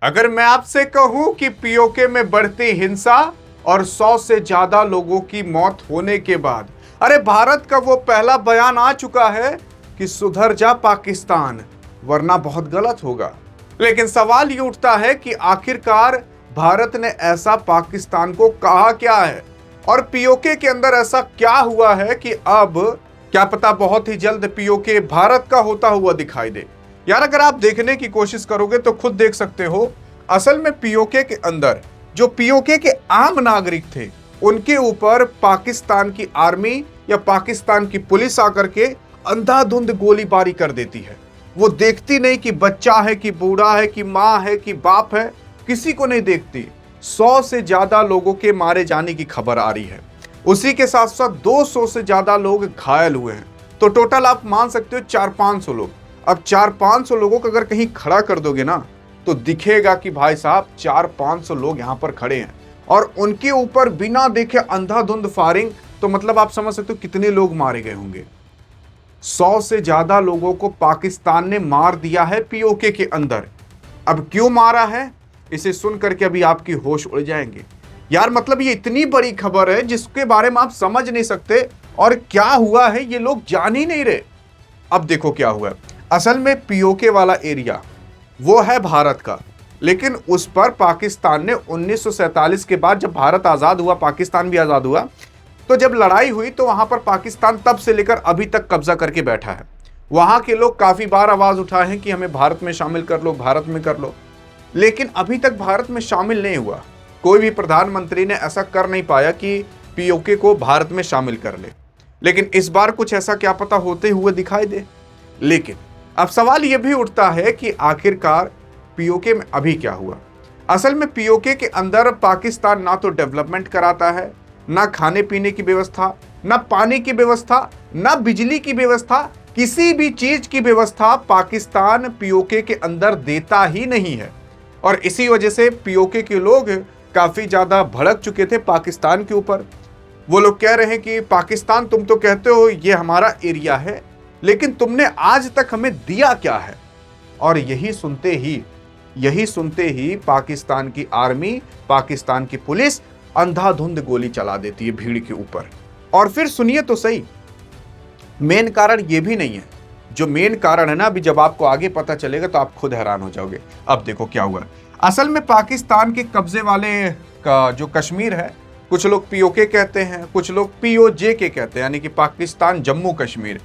अगर मैं आपसे कहूं कि पीओके में बढ़ती हिंसा और 100 से ज्यादा लोगों की मौत होने के बाद अरे भारत का वो पहला बयान आ चुका है कि सुधर जा पाकिस्तान वरना बहुत गलत होगा। लेकिन सवाल ये उठता है कि आखिरकार भारत ने ऐसा पाकिस्तान को कहा क्या है और पीओके के अंदर ऐसा क्या हुआ है कि अब क्या पता बहुत ही जल्द पीओके भारत का होता हुआ दिखाई दे। यार अगर आप देखने की कोशिश करोगे तो खुद देख सकते हो, असल में पीओके के अंदर जो पीओके के आम नागरिक थे उनके ऊपर पाकिस्तान की आर्मी या पाकिस्तान की पुलिस आकर के अंधाधुंध गोलीबारी कर देती है। वो देखती नहीं कि बच्चा है कि बूढ़ा है कि माँ है कि बाप है, किसी को नहीं देखती। 100 से ज्यादा लोगों के मारे जाने की खबर आ रही है। उसी के साथ साथ 200 से ज्यादा लोग घायल हुए हैं। तो टोटल आप मान सकते हो 400-500 लोग। अब 400-500 लोगों को अगर कहीं खड़ा कर दोगे ना तो दिखेगा कि भाई साहब 400-500 लोग यहाँ पर खड़े हैं और उनके ऊपर बिना देखे अंधाधुंध फायरिंग। तो मतलब आप समझ सकते हो कितने लोग मारे गए होंगे। 100 से ज्यादा लोगों को पाकिस्तान ने मार दिया है पीओके के अंदर। अब क्यों मारा है इसे सुन करके अभी आपकी होश उड़ जाएंगे। यार मतलब ये इतनी बड़ी खबर है जिसके बारे में आप समझ नहीं सकते और क्या हुआ है ये लोग जान ही नहीं रहे। अब देखो क्या हुआ है। असल में पीओके वाला एरिया वो है भारत का, लेकिन उस पर पाकिस्तान ने 1947 के बाद जब भारत आजाद हुआ, पाकिस्तान भी आजाद हुआ, तो जब लड़ाई हुई तो वहां पर पाकिस्तान तब से लेकर अभी तक कब्जा करके बैठा है। वहां के लोग काफी बार आवाज उठाए हैं कि हमें भारत में शामिल कर लो, भारत में कर लो, लेकिन अभी तक भारत में शामिल नहीं हुआ। कोई भी प्रधानमंत्री ने ऐसा कर नहीं पाया कि पीओके को भारत में शामिल कर ले। लेकिन इस बार कुछ ऐसा क्या पता होते हुए दिखाई दे। लेकिन अब सवाल यह भी उठता है कि आखिरकार पीओके में अभी क्या हुआ। असल में पीओके के अंदर पाकिस्तान ना तो डेवलपमेंट कराता है, ना खाने पीने की व्यवस्था, ना पानी की व्यवस्था, ना बिजली की व्यवस्था, किसी भी चीज की व्यवस्था पाकिस्तान पीओके के अंदर देता ही नहीं है। और इसी वजह से पीओके के लोग काफी ज्यादा भड़क चुके थे पाकिस्तान के ऊपर। वो लोग कह रहे हैं कि पाकिस्तान तुम तो कहते हो ये हमारा एरिया है, लेकिन तुमने आज तक हमें दिया क्या है। और यही सुनते ही पाकिस्तान की आर्मी, पाकिस्तान की पुलिस अंधाधुंध गोली चला देती है भीड़ के ऊपर। और फिर सुनिए तो सही, मेन कारण ये भी नहीं है। जो मेन कारण है ना, अभी जब आपको आगे पता चलेगा तो आप खुद हैरान हो जाओगे। अब देखो क्या हुआ। असल में पाकिस्तान के कब्जे वाले का जो कश्मीर है, कुछ लोग पीओके कहते हैं, कुछ लोग पीओजे के कहते हैं, यानी कि पाकिस्तान जम्मू कश्मीर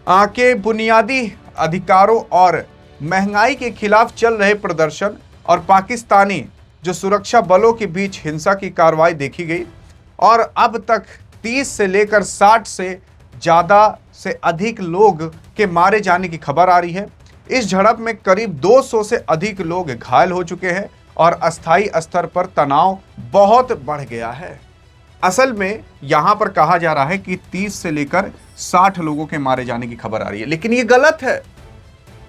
के बुनियादी अधिकारों और महंगाई के खिलाफ चल रहे प्रदर्शन और पाकिस्तानी जो सुरक्षा बलों के बीच हिंसा की कार्रवाई देखी गई। और अब तक 30 से लेकर 60 से ज्यादा से अधिक लोग के मारे जाने की खबर आ रही है। इस झड़प में करीब 200 से अधिक लोग घायल हो चुके हैं और अस्थायी स्तर पर तनाव बहुत बढ़ गया है। असल में यहां पर कहा जा रहा है कि 30 से लेकर 60 लोगों के मारे जाने की खबर आ रही है, लेकिन ये गलत है।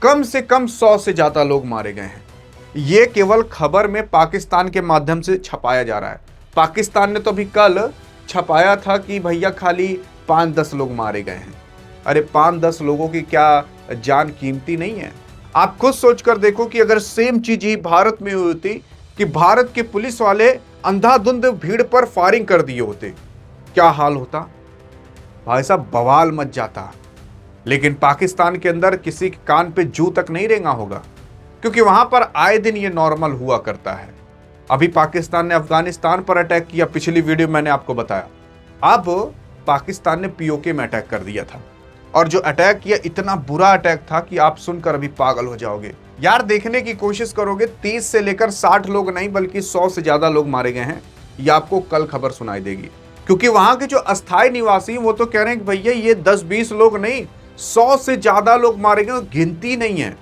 कम से कम 100 से ज्यादा लोग मारे गए हैं। ये केवल खबर में पाकिस्तान के माध्यम से छपाया जा रहा है। पाकिस्तान ने तो अभी कल छपाया था कि भैया खाली 5-10 लोग मारे गए हैं। अरे 5-10 लोगों की क्या जान कीमती नहीं है? आप खुद सोचकर देखो कि अगर सेम चीज ही भारत में हुई होती कि भारत के पुलिस वाले अंधाधुंध भीड़ पर फायरिंग कर दिए होते, क्या हाल होता भाई साहब, बवाल मच जाता। लेकिन पाकिस्तान के अंदर किसी के कान पे जू तक नहीं रेंगा होगा, क्योंकि वहां पर आए दिन ये नॉर्मल हुआ करता है। अभी पाकिस्तान ने अफगानिस्तान पर अटैक किया, पिछली वीडियो मैंने आपको बताया। अब पाकिस्तान ने पीओके में अटैक कर दिया था, और जो अटैक किया इतना बुरा अटैक था कि आप सुनकर अभी पागल हो जाओगे। यार देखने की कोशिश करोगे, 30 से लेकर 60 लोग नहीं बल्कि 100 से ज्यादा लोग मारे गए हैं। ये आपको कल खबर सुनाई देगी, क्योंकि वहां के जो अस्थायी निवासी वो तो कह रहे हैं कि भैया ये 10-20 लोग नहीं, 100 से ज्यादा लोग मारे गए, गिनती नहीं है।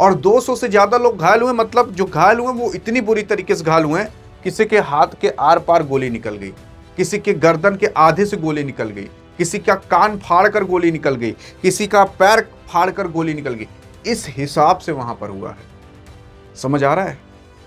और 200 से ज्यादा लोग घायल हुए। मतलब जो घायल हुए वो इतनी बुरी तरीके से घायल हुए हैं, किसी के हाथ के आर पार गोली निकल गई, किसी के गर्दन के आधे से गोली निकल गई, किसी का कान फाड़ कर गोली निकल गई, किसी का पैर फाड़ कर गोली निकल गई। इस हिसाब से वहां पर हुआ है, समझ आ रहा है?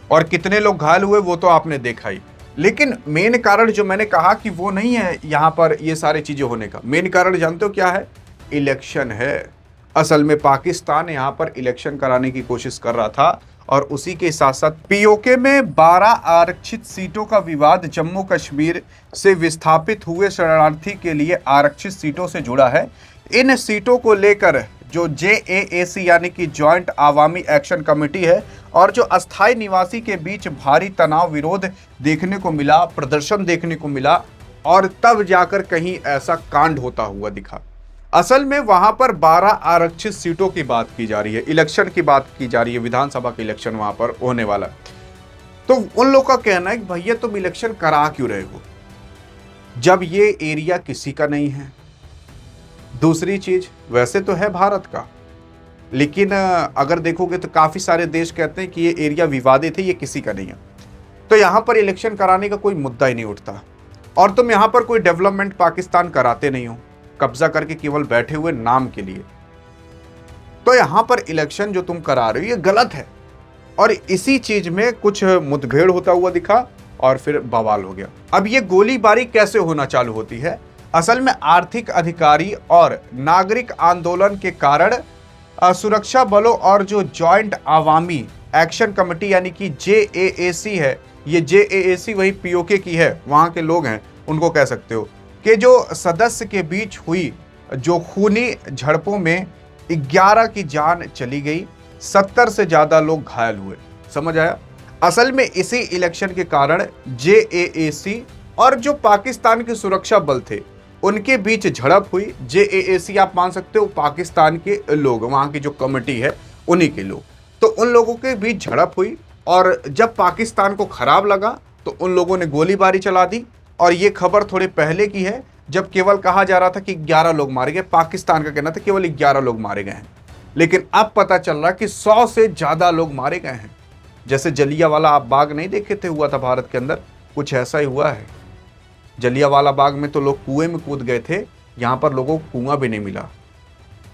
और कितने लोग घायल हुए वो तो आपने देखा ही। लेकिन मेन कारण जो मैंने कहा कि वो नहीं है यहां पर ये सारी चीजें होने का। मेन कारण जानते हो क्या है? इलेक्शन है। असल में पाकिस्तान यहां पर इलेक्शन कराने की कोशिश कर रहा था और उसी के साथ साथ पीओके में 12 आरक्षित सीटों का विवाद जम्मू कश्मीर से विस्थापित हुए शरणार्थी के लिए आरक्षित सीटों से जुड़ा है। इन सीटों को लेकर जो जेएएसी यानी कि जॉइंट आवामी एक्शन कमेटी है और जो अस्थायी निवासी के बीच भारी तनाव विरोध देखने को मिला, प्रदर्शन देखने को मिला और तब जाकर कहीं ऐसा कांड होता हुआ दिखा। असल में वहां पर 12 आरक्षित सीटों की बात की जा रही है, इलेक्शन की बात की जा रही है, विधानसभा का इलेक्शन वहां पर होने वाला। तो उन लोग का कहना है कि भैया तुम इलेक्शन करा क्यों रहे हो जब ये एरिया किसी का नहीं है। दूसरी चीज, वैसे तो है भारत का, लेकिन अगर देखोगे तो काफी सारे देश कहते हैं कि ये एरिया विवादित है, ये किसी का नहीं है, तो यहां पर इलेक्शन कराने का कोई मुद्दा ही नहीं उठता। और तुम यहां पर कोई डेवलपमेंट पाकिस्तान कराते नहीं हो, कब्जा करके केवल बैठे हुए नाम के लिए। तो यहां पर इलेक्शन जो तुम करा रहे हो ये गलत है। और इसी चीज में कुछ मुठभेड़ होता हुआ दिखा और फिर बवाल हो गया। अब ये गोलीबारी कैसे होना चालू होती है? असल में आर्थिक अधिकारी और नागरिक आंदोलन के कारण सुरक्षा बलों और जो जॉइंट आवामी एक्शन कमेटी यानी कि जेएएसी है, ये जेएएसी वही पीओके की है, वहां के लोग हैं, उनको कह सकते हो, कि जो सदस्य के बीच हुई जो खूनी झड़पों में 11 की जान चली गई, 70 से ज्यादा लोग घायल हुए। समझ आया? असल में इसी इलेक्शन के कारण जेएएसी और जो पाकिस्तान के सुरक्षा बल थे उनके बीच झड़प हुई। जेएएसी आप मान सकते हो पाकिस्तान के लोग, वहां की जो कमेटी है उन्हीं के लोग, तो उन लोगों के बीच झड़प हुई और जब पाकिस्तान को खराब लगा तो उन लोगों ने गोलीबारी चला दी। और ये खबर थोड़े पहले की है जब केवल कहा जा रहा था कि 11 लोग मारे गए, पाकिस्तान का कहना था केवल 11 लोग मारे गए हैं, लेकिन अब पता चल रहा कि 100 से ज्यादा लोग मारे गए हैं। जैसे जलियांवाला आप बाग नहीं देखे थे, हुआ था भारत के अंदर, कुछ ऐसा ही हुआ है। जलियांवाला बाग में तो लोग कुएं में कूद गए थे, यहां पर लोगों को कुआं भी नहीं मिला,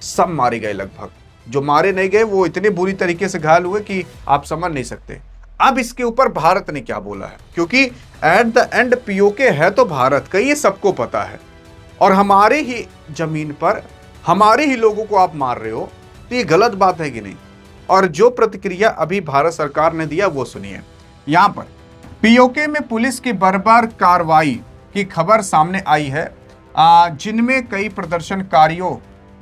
सब मारे गए लगभग। जो मारे नहीं गए वो इतने बुरी तरीके से घायल हुए कि आप समझ नहीं सकते। अब इसके ऊपर भारत ने क्या बोला है, क्योंकि एट द एंड पीओके है तो भारत का, ये सबको पता है, और हमारे ही जमीन पर हमारे ही लोगों को आप मार रहे हो, तो ये गलत बात है कि नहीं। और जो प्रतिक्रिया अभी भारत सरकार ने दिया वो सुनिए। यहां पर पीओके में पुलिस की बर्बर कार्रवाई की खबर सामने आई है, जिनमें कई प्रदर्शनकारियों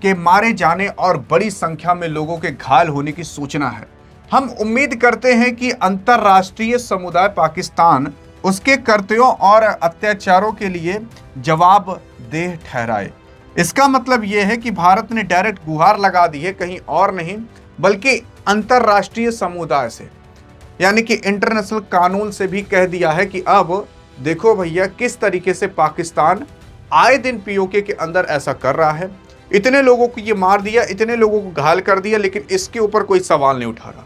के मारे जाने और बड़ी संख्या में लोगों के घायल होने की सूचना है। हम उम्मीद करते हैं कि अंतर्राष्ट्रीय समुदाय पाकिस्तान उसके कर्तव्यों और अत्याचारों के लिए जवाबदेह ठहराए। इसका मतलब यह है कि भारत ने डायरेक्ट गुहार लगा दी है, कहीं और नहीं बल्कि अंतर्राष्ट्रीय समुदाय से, यानी कि इंटरनेशनल कानून से भी कह दिया है कि अब देखो भैया किस तरीके से पाकिस्तान आए दिन पीओके के अंदर ऐसा कर रहा है। इतने लोगों को ये मार दिया, इतने लोगों को घायल कर दिया, लेकिन इसके ऊपर कोई सवाल नहीं उठा रहा।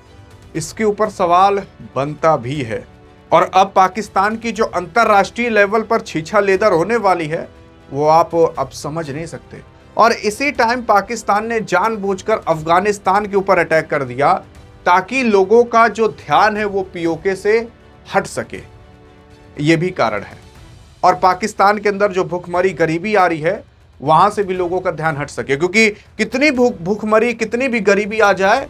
इसके ऊपर सवाल बनता भी है। और अब पाकिस्तान की जो अंतर्राष्ट्रीय लेवल पर छीछा लेदर होने वाली है वो आप अब समझ नहीं सकते। और इसी टाइम पाकिस्तान ने जानबूझकर अफगानिस्तान के ऊपर अटैक कर दिया ताकि लोगों का जो ध्यान है वो पीओके से हट सके, ये भी कारण है। और पाकिस्तान के अंदर जो भूखमरी गरीबी आ रही है वहां से भी लोगों का ध्यान हट सके, क्योंकि कितनी भूखमरी कितनी भी गरीबी आ जाए,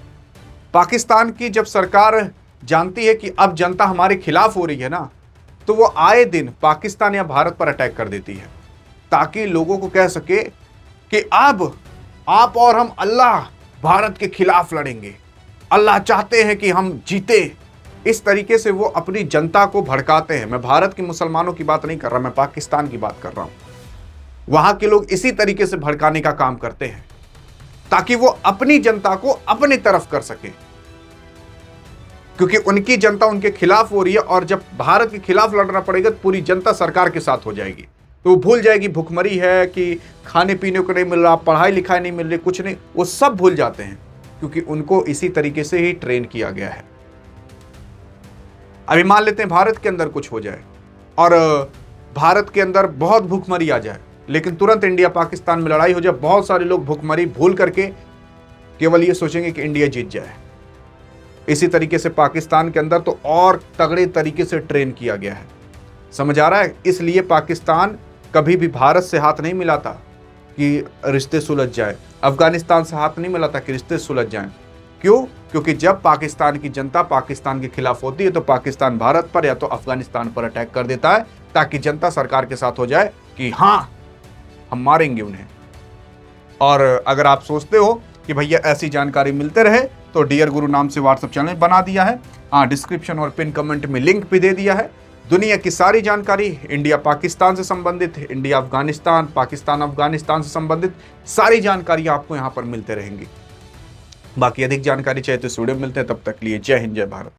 पाकिस्तान की जब सरकार जानती है कि अब जनता हमारे खिलाफ हो रही है ना, तो वो आए दिन पाकिस्तान या भारत पर अटैक कर देती है ताकि लोगों को कह सके कि अब आप और हम अल्लाह भारत के खिलाफ लड़ेंगे, अल्लाह चाहते हैं कि हम जीते। इस तरीके से वो अपनी जनता को भड़काते हैं। मैं भारत के मुसलमानों की बात नहीं कर रहा, मैं पाकिस्तान की बात कर रहा हूं। वहां के लोग इसी तरीके से भड़काने का काम करते हैं ताकि वो अपनी जनता को अपनी तरफ कर सके, क्योंकि उनकी जनता उनके खिलाफ हो रही है और जब भारत के खिलाफ लड़ना पड़ेगा तो पूरी जनता सरकार के साथ हो जाएगी, तो वो भूल जाएगी भुखमरी है कि खाने पीने को नहीं मिल रहा, पढ़ाई लिखाई नहीं मिल रही, कुछ नहीं, वो सब भूल जाते हैं क्योंकि उनको इसी तरीके से ही ट्रेन किया गया है। अभी मान लेते हैं भारत के अंदर कुछ हो जाए और भारत के अंदर बहुत भूखमरी आ जाए, लेकिन तुरंत इंडिया पाकिस्तान में लड़ाई हो जाए, बहुत सारे लोग भूखमरी भूल करके केवल ये सोचेंगे कि इंडिया जीत जाए। इसी तरीके से पाकिस्तान के अंदर तो और तगड़े तरीके से ट्रेन किया गया है, समझ आ रहा है। इसलिए पाकिस्तान कभी भी भारत से हाथ नहीं मिलाता कि रिश्ते सुलझ जाए, अफगानिस्तान से हाथ नहीं मिलाता कि रिश्ते सुलझ जाएं। क्यों? क्योंकि जब पाकिस्तान की जनता पाकिस्तान के खिलाफ होती है तो पाकिस्तान भारत पर या तो अफगानिस्तान पर अटैक कर देता है, ताकि जनता सरकार के साथ हो जाए कि हाँ हम मारेंगे उन्हें। और अगर आप सोचते हो कि भैया ऐसी जानकारी मिलते रहे तो डियर गुरु नाम से व्हाट्सएप चैनल बना दिया है, हाँ डिस्क्रिप्शन और पिन कमेंट में लिंक भी दे दिया है। दुनिया की सारी जानकारी, इंडिया पाकिस्तान से संबंधित, इंडिया अफगानिस्तान, पाकिस्तान अफगानिस्तान से संबंधित सारी जानकारी आपको यहाँ पर मिलते रहेंगी। बाकी अधिक जानकारी चाहिए तो इस वीडियो में मिलते हैं, तब तक लिए जय हिंद जय भारत।